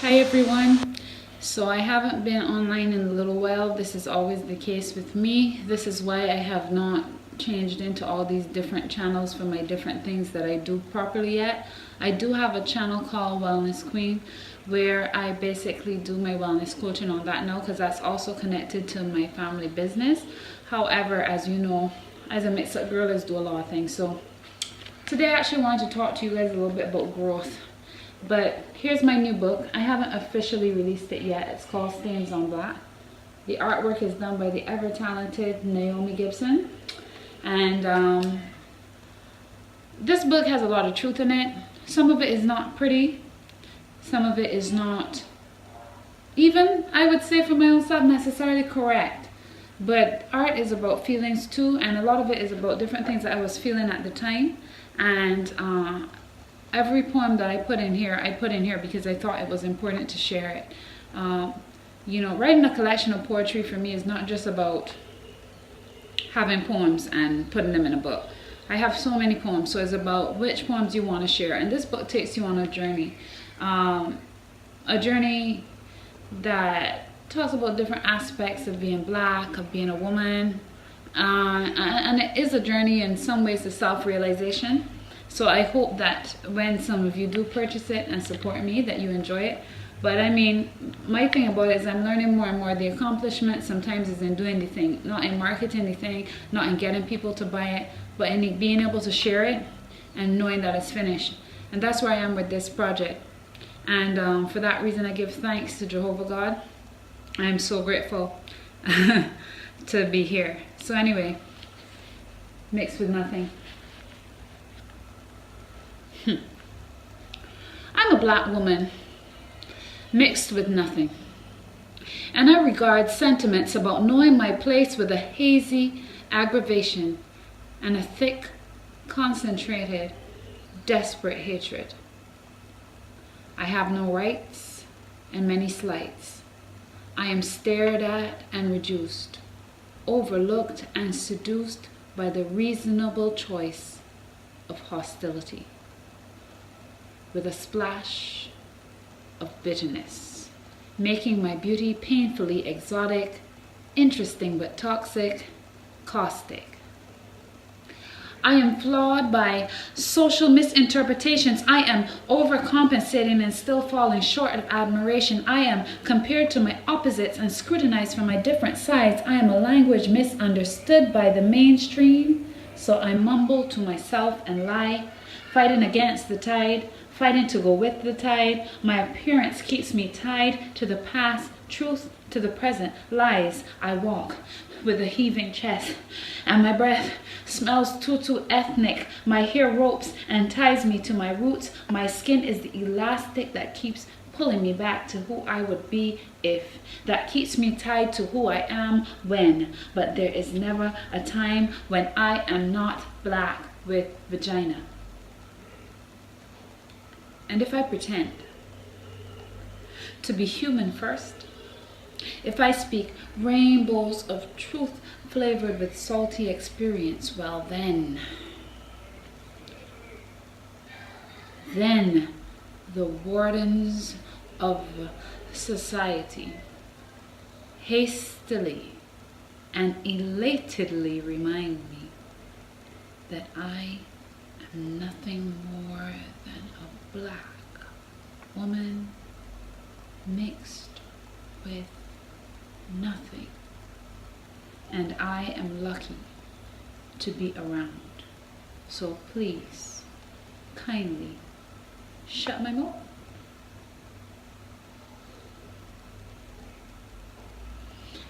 Hi everyone. So I haven't been online in a little while. This is always the case with me. This is why I have not changed into all these different channels for my different things that I do properly yet. I do have a channel called Wellness Queen where I basically do my wellness coaching on that now because that's also connected to my family business. However, as you know, as a mixed-up girl, I do a lot of things. So today I actually wanted to talk to you guys a little bit about growth. But here's my new book. I haven't officially released it yet. It's called Stains on Black. The artwork is done by the ever-talented Naomi Gibson. And this book has a lot of truth in it. Some of it is not pretty. Some of it is not even, I would say for my own self, necessarily correct. But art is about feelings too, and a lot of it is about different things that I was feeling at the time. And every poem that I put in here because I thought it was important to share it. You know, writing a collection of poetry for me is not just about having poems and putting them in a book. I have so many poems, so it's about which poems you want to share. And this book takes you on a journey that talks about different aspects of being black, of being a woman, and it is a journey in some ways to self-realization. So I hope that when some of you do purchase it and support me, that you enjoy it. But I mean, my thing about it is I'm learning more and more. The accomplishment sometimes is in doing the thing, not in marketing the thing, not in getting people to buy it, but in being able to share it and knowing that it's finished. And that's where I am with this project. And for that reason, I give thanks to Jehovah God. I am so grateful to be here. So anyway, mixed with nothing. I'm a black woman, mixed with nothing. And I regard sentiments about knowing my place with a hazy aggravation and a thick, concentrated, desperate hatred. I have no rights and many slights. I am stared at and reduced, overlooked and seduced by the reasonable choice of hostility, with a splash of bitterness, making my beauty painfully exotic, interesting but toxic, caustic. I am flawed by social misinterpretations. I am overcompensating and still falling short of admiration. I am compared to my opposites and scrutinized from my different sides. I am a language misunderstood by the mainstream, so I mumble to myself and lie, fighting against the tide, fighting to go with the tide. My appearance keeps me tied to the past, truth to the present, lies. I walk with a heaving chest, and my breath smells too ethnic. My hair ropes and ties me to my roots. My skin is the elastic that keeps pulling me back to who I would be if, that keeps me tied to who I am when. But there is never a time when I am not black with vagina. And if I pretend to be human first, if I speak rainbows of truth flavored with salty experience, well then the wardens of society hastily and elatedly remind me that I am nothing more than a black woman mixed with nothing, and I am lucky to be around. So please, kindly shut my mouth.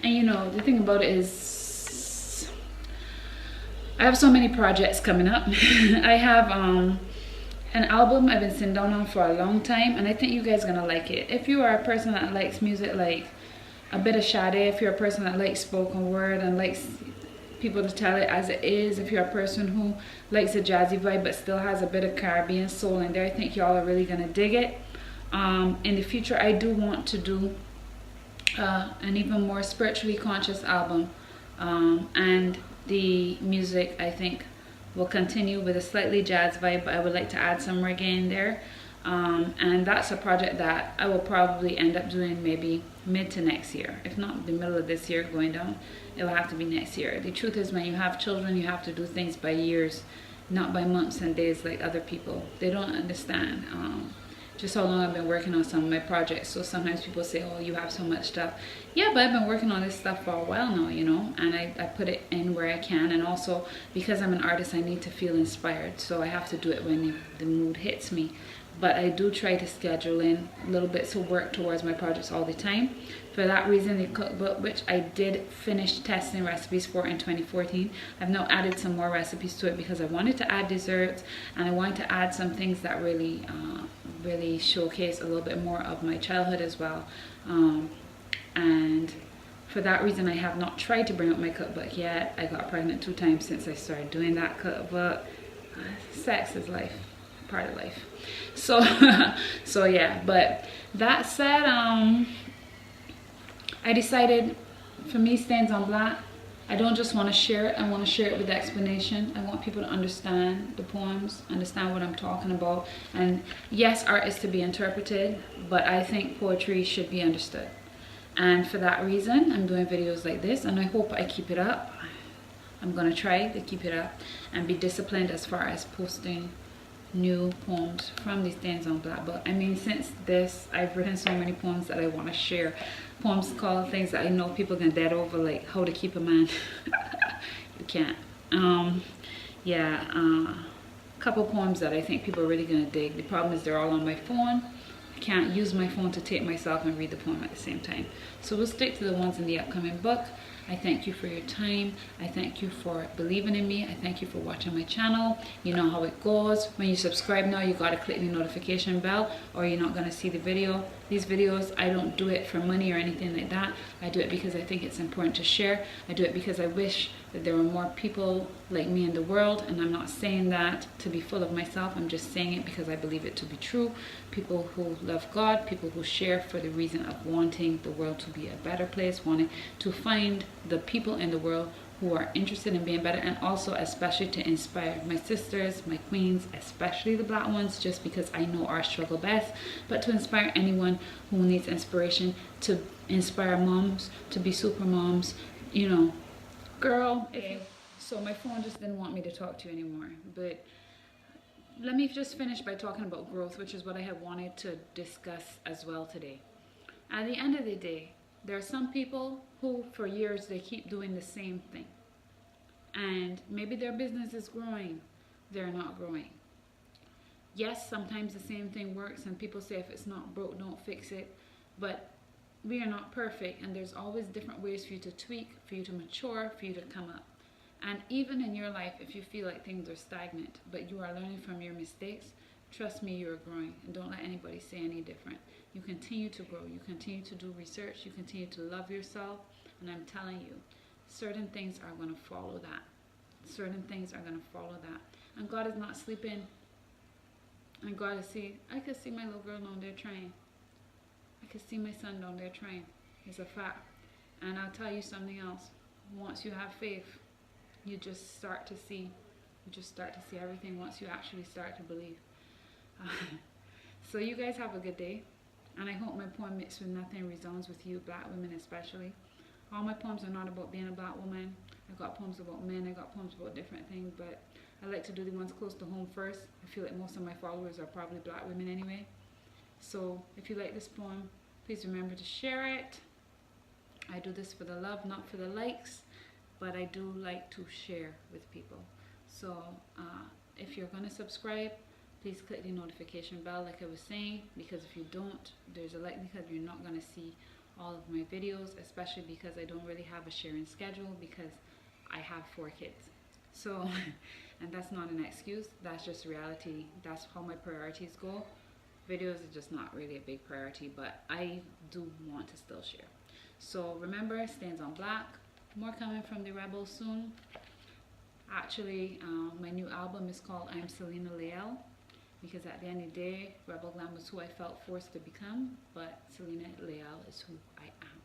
And you know, the thing about it is I have so many projects coming up. I have an album I've been sitting down on for a long time, and I think you guys are gonna like it. If you are a person that likes music like a bit of Sade, if you're a person that likes spoken word and likes people to tell it as it is, if you're a person who likes a jazzy vibe but still has a bit of Caribbean soul in there, I think y'all are really gonna dig it. In the future, I do want to do an even more spiritually conscious album, and the music I think will continue with a slightly jazz vibe, but I would like to add some reggae in there. And that's a project that I will probably end up doing maybe mid to next year. If not the middle of this year going down, it will have to be next year. The truth is, when you have children, you have to do things by years, not by months and days like other people. They don't understand just how long I've been working on some of my projects. So sometimes people say, oh, you have so much stuff. Yeah, but I've been working on this stuff for a while now, you know, and I put it in where I can. And also, because I'm an artist, I need to feel inspired. So I have to do it when the mood hits me. But I do try to schedule in little bits of work towards my projects all the time. For that reason, the cookbook, which I did finish testing recipes for in 2014, I've now added some more recipes to it because I wanted to add desserts, and I wanted to add some things that really really showcase a little bit more of my childhood as well. And for that reason, I have not tried to bring up my cookbook yet. I got pregnant 2 times since I started doing that cookbook. Sex is life, part of life. So so yeah, but that said, I decided, for me, Stains on Black, I don't just want to share it, I want to share it with explanation. I want people to understand the poems, understand what I'm talking about. And yes, art is to be interpreted, but I think poetry should be understood. And for that reason, I'm doing videos like this, and I hope I keep it up. I'm going to try to keep it up and be disciplined as far as posting new poems from the Stains on Black book. I mean, since this, I've written so many poems that I want to share. Poems called things that I know people can dead over, like How to Keep a Man. You can't. Yeah, a couple poems that I think people are really gonna dig. The problem is they're all on my phone. I can't use my phone to tape myself and read the poem at the same time. So we'll stick to the ones in the upcoming book. I thank you for your time. I thank you for believing in me. I thank you for watching my channel. You know how it goes. When you subscribe now, you gotta click the notification bell or you're not gonna see the video. These videos, I don't do it for money or anything like that. I do it because I think it's important to share. I do it because I wish that there were more people like me in the world, and I'm not saying that to be full of myself. I'm just saying it because I believe it to be true. People who love God, people who share for the reason of wanting the world to be a better place, wanting to find the people in the world who are interested in being better, and also especially to inspire my sisters, my queens, especially the Black ones, just because I know our struggle best, but to inspire anyone who needs inspiration, to inspire moms to be super moms, you know. Girl, so my phone just didn't want me to talk to you anymore, but let me just finish by talking about growth, which is what I had wanted to discuss as well today. At the end of the day, there are some people who for years they keep doing the same thing, and maybe their business is growing, they're not growing. Yes, sometimes the same thing works, and people say if it's not broke, don't fix it, but we are not perfect, and there's always different ways for you to tweak, for you to mature, for you to come up. And even in your life, if you feel like things are stagnant, but you are learning from your mistakes, trust me, you're growing, and don't let anybody say any different. You continue to grow, you continue to do research, you continue to love yourself, and I'm telling you, certain things are going to follow that. Certain things are going to follow that. And God is not sleeping, and God is seeing. I could see my little girl down there trying. I could see my son down there trying. It's a fact. And I'll tell you something else. Once you have faith, you just start to see. You just start to see everything once you actually start to believe. So you guys have a good day. And I hope my poem Mixed with Nothing resounds with you, Black women especially. All my poems are not about being a Black woman. I got poems about men. I got poems about different things. But I like to do the ones close to home first. I feel like most of my followers are probably Black women anyway. So if you like this poem, please remember to share it. I do this for the love, not for the likes, but I do like to share with people. So if you're going to subscribe, please click the notification bell like I was saying, because if you don't, there's a likelihood you're not going to see all of my videos, especially because I don't really have a sharing schedule because I have 4 kids. So, and that's not an excuse, that's just reality. That's how my priorities go. Videos are just not really a big priority, but I do want to still share. So remember, Stains on Black. More coming from the Rebels soon. Actually, my new album is called I'm Selena Leal, because at the end of the day, Rebel Glam was who I felt forced to become, but Selena Leal is who I am.